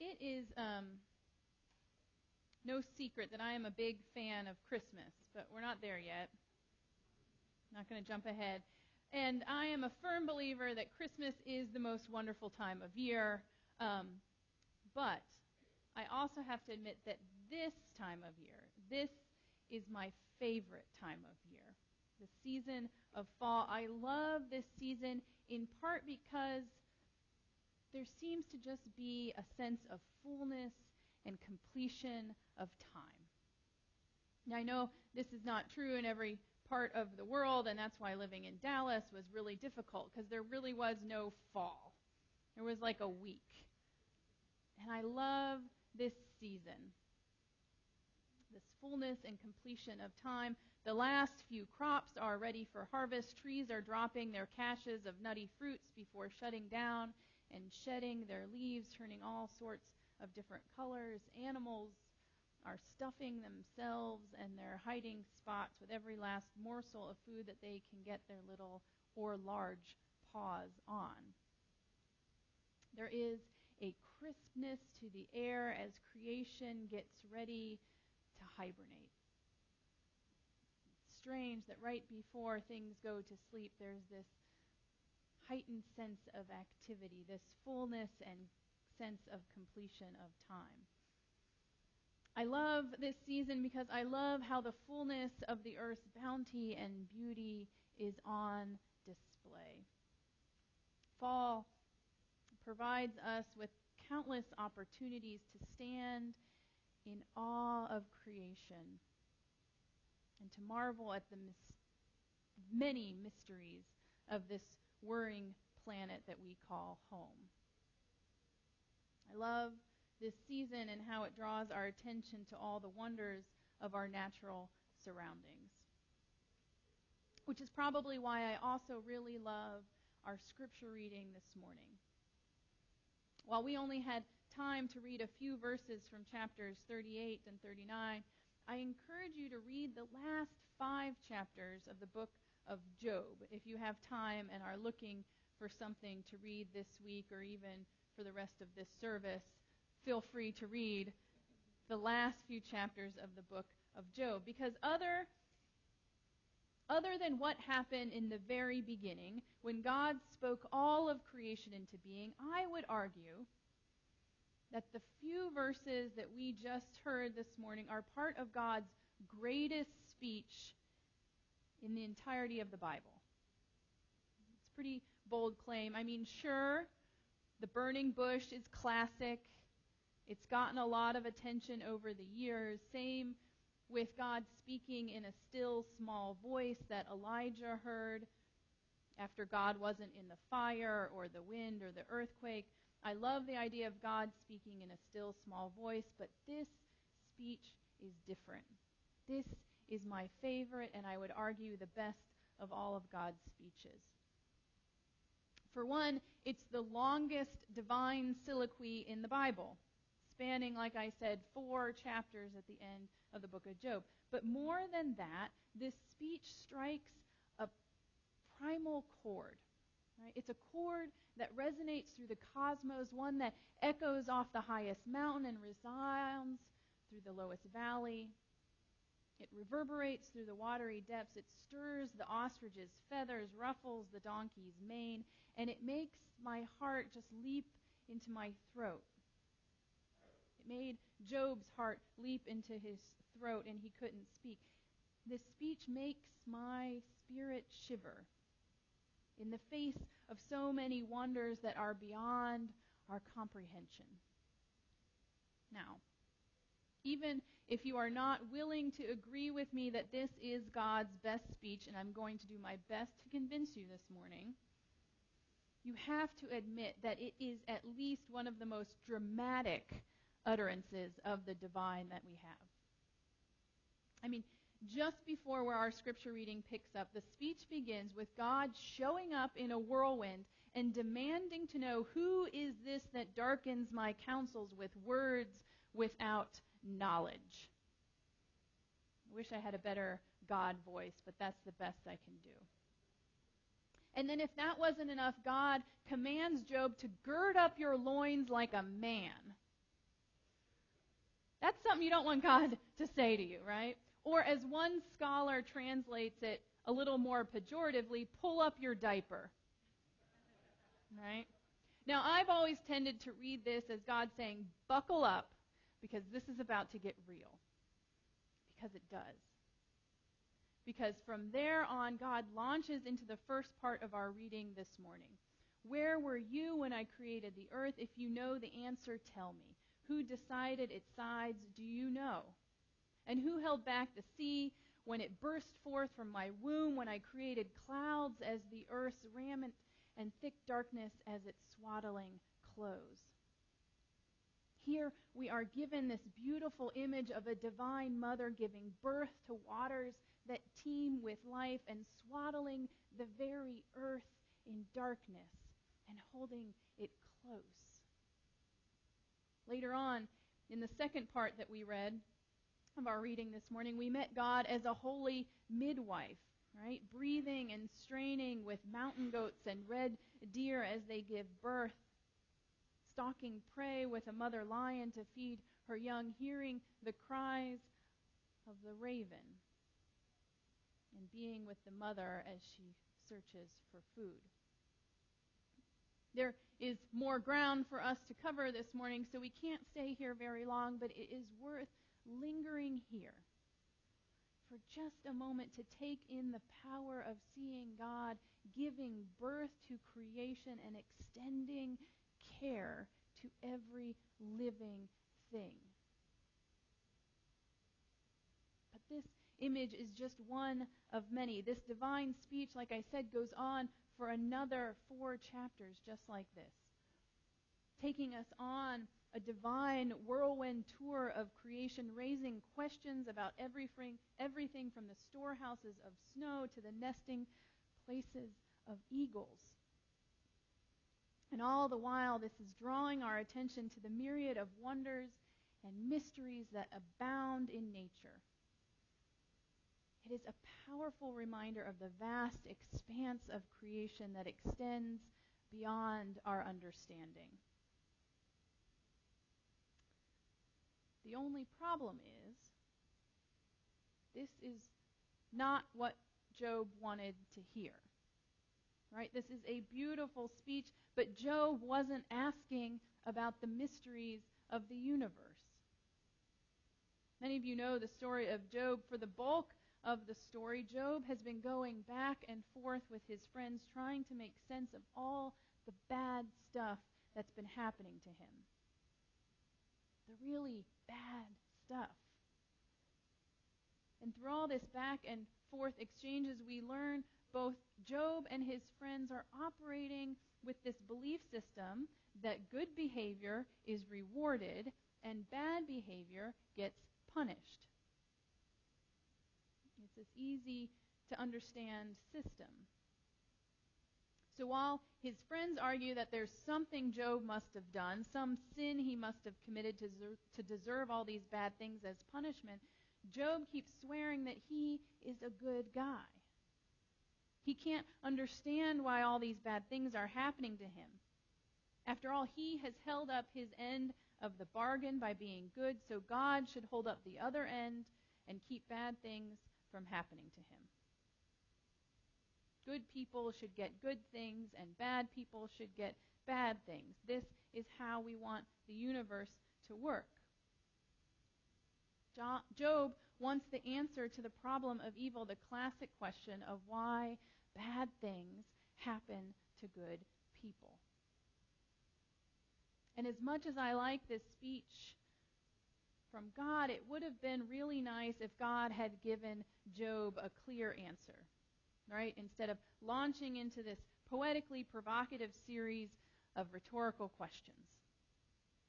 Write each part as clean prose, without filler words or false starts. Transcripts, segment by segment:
it is no secret that I am a big fan of Christmas, but we're not there yet. Not going to jump ahead. And I am a firm believer that Christmas is the most wonderful time of year. But I also have to admit that this time of year, this is my favorite time of year. The season of fall. I love this season in part because there seems to just be a sense of fullness and completion of time. Now, I know this is not true in every part of the world, and that's why living in Dallas was really difficult, because there really was no fall. There was like a week. And I love this season, this fullness and completion of time. The last few crops are ready for harvest. Trees are dropping their caches of nutty fruits before shutting down and shedding their leaves, turning all sorts of different colors. Animals are stuffing themselves and their hiding spots with every last morsel of food that they can get their little or large paws on. There is a crispness to the air as creation gets ready to hibernate. It's strange that right before things go to sleep, there's this heightened sense of activity, this fullness and sense of completion of time. I love this season because I love how the fullness of the earth's bounty and beauty is on display. Fall provides us with countless opportunities to stand in awe of creation and to marvel at the many mysteries of this whirring planet that we call home. I love this season and how it draws our attention to all the wonders of our natural surroundings. Which is probably why I also really love our scripture reading this morning. While we only had time to read a few verses from chapters 38 and 39, I encourage you to read the last 5 chapters of the book of Job if you have time and are looking for something to read this week or even for the rest of this service. Feel free to read the last few chapters of the book of Job, because other than what happened in the very beginning, when God spoke all of creation into being, I would argue that the few verses that we just heard this morning are part of God's greatest speech in the entirety of the Bible. It's a pretty bold claim. I mean, sure, the burning bush is classic. It's gotten a lot of attention over the years. Same with God speaking in a still small voice that Elijah heard after God wasn't in the fire or the wind or the earthquake. I love the idea of God speaking in a still small voice, but this speech is different. This is my favorite, and I would argue the best of all of God's speeches. For one, it's the longest divine soliloquy in the Bible, spanning, like I said, 4 chapters at the end of the book of Job. But more than that, this speech strikes a primal chord. Right? It's a chord that resonates through the cosmos, one that echoes off the highest mountain and resounds through the lowest valley. It reverberates through the watery depths. It stirs the ostrich's feathers, ruffles the donkey's mane, and it makes my heart just leap into my throat. It made Job's heart leap into his throat, and he couldn't speak. This speech makes my spirit shiver in the face of so many wonders that are beyond our comprehension. Now, even if you are not willing to agree with me that this is God's best speech, and I'm going to do my best to convince you this morning, you have to admit that it is at least one of the most dramatic utterances of the divine that we have. I mean, just before where our scripture reading picks up, the speech begins with God showing up in a whirlwind and demanding to know, who is this that darkens my counsels with words without knowledge? I wish I had a better God voice, but that's the best I can do. And then if that wasn't enough, God commands Job to gird up your loins like a man. That's something you don't want God to say to you, right? Or as one scholar translates it a little more pejoratively, pull up your diaper. Right? Now, I've always tended to read this as God saying, buckle up, because this is about to get real. Because it does. Because from there on, God launches into the first part of our reading this morning. Where were you when I created the earth? If you know the answer, tell me. Who decided its sides? Do you know? And who held back the sea when it burst forth from my womb, when I created clouds as the earth's raiment and thick darkness as its swaddling clothes? Here we are given this beautiful image of a divine mother giving birth to waters that teem with life and swaddling the very earth in darkness and holding it close. Later on, in the second part that we read of our reading this morning, we met God as a holy midwife, right? Breathing and straining with mountain goats and red deer as they give birth, stalking prey with a mother lion to feed her young, hearing the cries of the raven, and being with the mother as she searches for food. There is more ground for us to cover this morning, so we can't stay here very long, but it is worth lingering here for just a moment to take in the power of seeing God giving birth to creation and extending care to every living thing. But this image is just one of many. This divine speech, like I said, goes on for another 4 chapters just like this, taking us on a divine whirlwind tour of creation, raising questions about everything from the storehouses of snow to the nesting places of eagles. And all the while, this is drawing our attention to the myriad of wonders and mysteries that abound in nature. It is a powerful reminder of the vast expanse of creation that extends beyond our understanding. The only problem is, this is not what Job wanted to hear. Right? This is a beautiful speech, but Job wasn't asking about the mysteries of the universe. Many of you know the story of Job. For the bulk of the story, Job has been going back and forth with his friends, trying to make sense of all the bad stuff that's been happening to him. The really bad stuff. And through all this back and forth exchanges, we learn both Job and his friends are operating with this belief system that good behavior is rewarded and bad behavior gets punished. It's this easy to understand system. So while his friends argue that there's something Job must have done, some sin he must have committed to deserve all these bad things as punishment, Job keeps swearing that he is a good guy. He can't understand why all these bad things are happening to him. After all, he has held up his end of the bargain by being good, so God should hold up the other end and keep bad things from happening to him. Good people should get good things, and bad people should get bad things. This is how we want the universe to work. Job wants the answer to the problem of evil, the classic question of why bad things happen to good people. And as much as I like this speech from God, it would have been really nice if God had given Job a clear answer, right? Instead of launching into this poetically provocative series of rhetorical questions.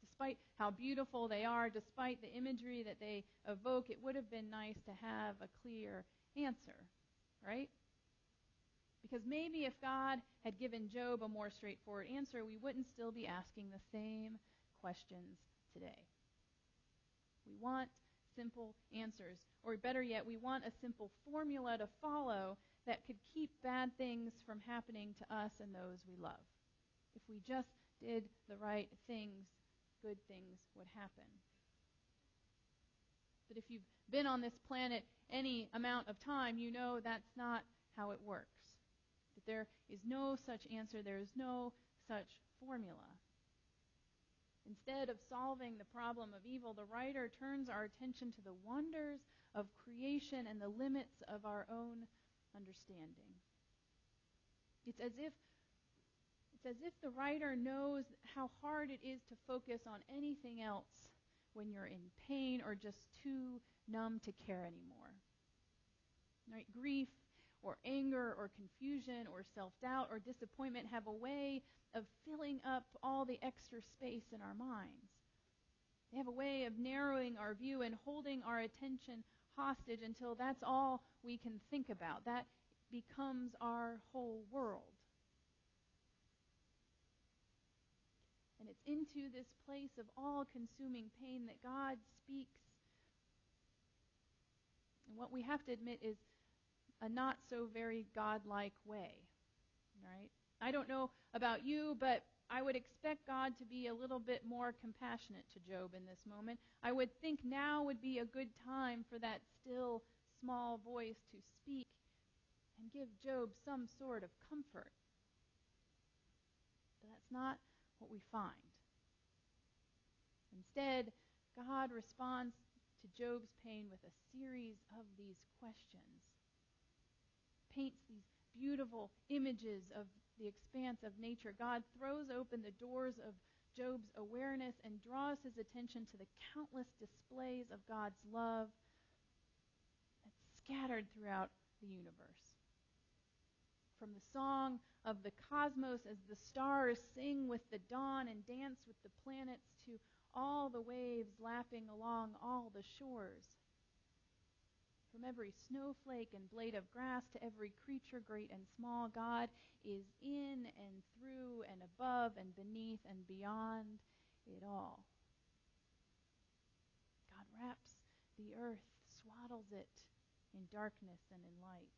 Despite how beautiful they are, despite the imagery that they evoke, it would have been nice to have a clear answer, right? Because maybe if God had given Job a more straightforward answer, we wouldn't still be asking the same questions today. We want simple answers, or better yet, we want a simple formula to follow that could keep bad things from happening to us and those we love. If we just did the right things, good things would happen. But if you've been on this planet any amount of time, you know that's not how it works. That there is no such answer, there is no such formula. Instead of solving the problem of evil, the writer turns our attention to the wonders of creation and the limits of our own understanding. It's as if the writer knows how hard it is to focus on anything else when you're in pain or just too numb to care anymore. Right? Grief or anger or confusion or self-doubt or disappointment have a way of filling up all the extra space in our minds. They have a way of narrowing our view and holding our attention hostage until that's all we can think about. That becomes our whole world. And it's into this place of all-consuming pain that God speaks. And what we have to admit is a not so very godlike way, right? I don't know about you, but I would expect God to be a little bit more compassionate to Job in this moment. I would think now would be a good time for that still, small voice to speak and give Job some sort of comfort. But that's not what we find. Instead, God responds to Job's pain with a series of these questions. Paints these beautiful images of the expanse of nature. God throws open the doors of Job's awareness and draws his attention to the countless displays of God's love that's scattered throughout the universe. From the song of the cosmos as the stars sing with the dawn and dance with the planets to all the waves lapping along all the shores. From every snowflake and blade of grass to every creature great and small, God is in and through and above and beneath and beyond it all. God wraps the earth, swaddles it in darkness and in light.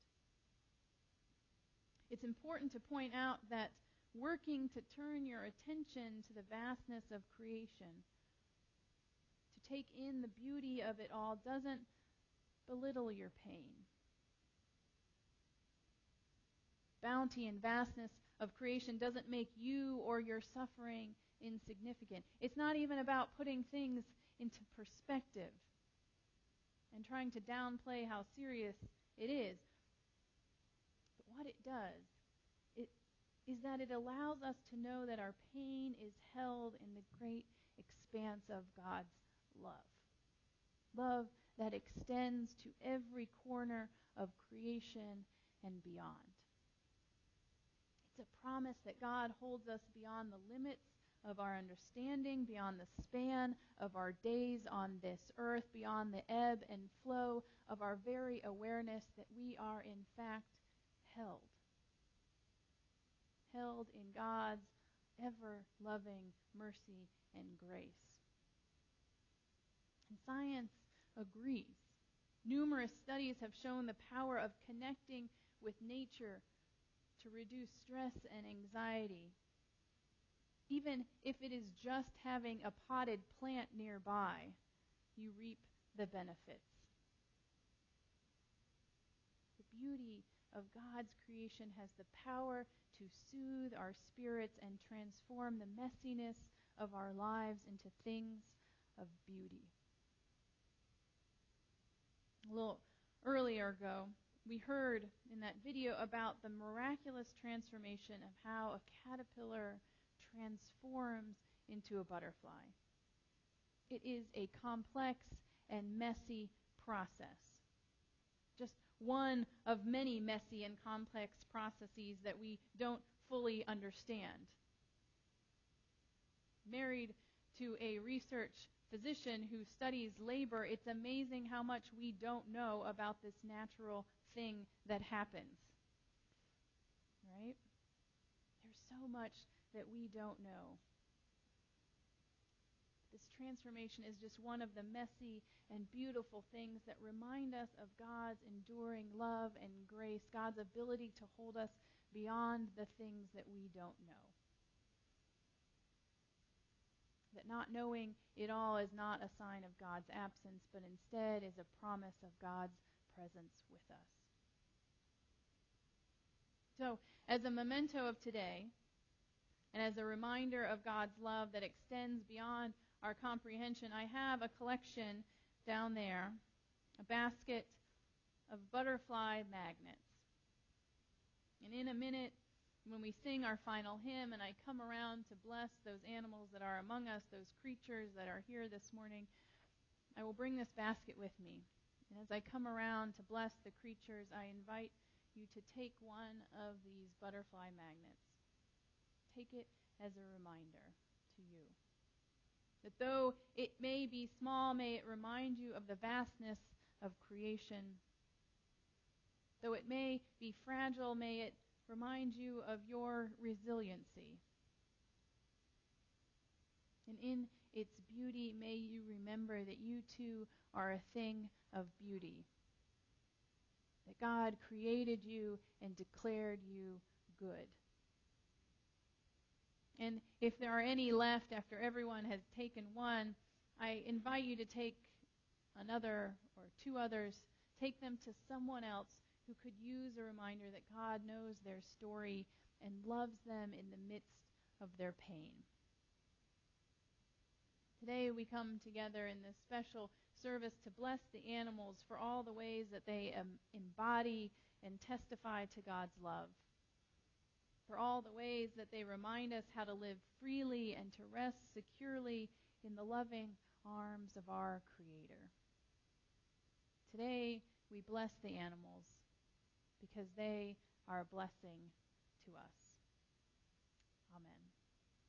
It's important to point out that working to turn your attention to the vastness of creation, to take in the beauty of it all, doesn't belittle your pain. Bounty and vastness of creation doesn't make you or your suffering insignificant. It's not even about putting things into perspective and trying to downplay how serious it is. But what it does is that it allows us to know that our pain is held in the great expanse of God's love. Love that extends to every corner of creation and beyond. It's a promise that God holds us beyond the limits of our understanding, beyond the span of our days on this earth, beyond the ebb and flow of our very awareness that we are in fact held. Held in God's ever-loving mercy and grace. And science agrees. Numerous studies have shown the power of connecting with nature to reduce stress and anxiety, even if it is just having a potted plant nearby, you reap the benefits. The beauty of God's creation has the power to soothe our spirits and transform the messiness of our lives into things of beauty. A little earlier ago, we heard in that video about the miraculous transformation of how a caterpillar transforms into a butterfly. It is a complex and messy process. Just one of many messy and complex processes that we don't fully understand. Married to a research physician who studies labor, it's amazing how much we don't know about this natural thing that happens. Right? There's so much that we don't know. This transformation is just one of the messy and beautiful things that remind us of God's enduring love and grace, God's ability to hold us beyond the things that we don't know. That not knowing it all is not a sign of God's absence, but instead is a promise of God's presence with us. So, as a memento of today, and as a reminder of God's love that extends beyond our comprehension, I have a collection down there, a basket of butterfly magnets. And in a minute, when we sing our final hymn and I come around to bless those animals that are among us, those creatures that are here this morning, I will bring this basket with me. And as I come around to bless the creatures, I invite you to take one of these butterfly magnets. Take it as a reminder to you. That though it may be small, may it remind you of the vastness of creation. Though it may be fragile, may it remind you of your resiliency. And in its beauty, may you remember that you too are a thing of beauty. That God created you and declared you good. And if there are any left after everyone has taken one, I invite you to take another or two others. Take them to someone else who could use a reminder that God knows their story and loves them in the midst of their pain. Today we come together in this special service to bless the animals for all the ways that they embody and testify to God's love. For all the ways that they remind us how to live freely and to rest securely in the loving arms of our Creator. Today we bless the animals because they are a blessing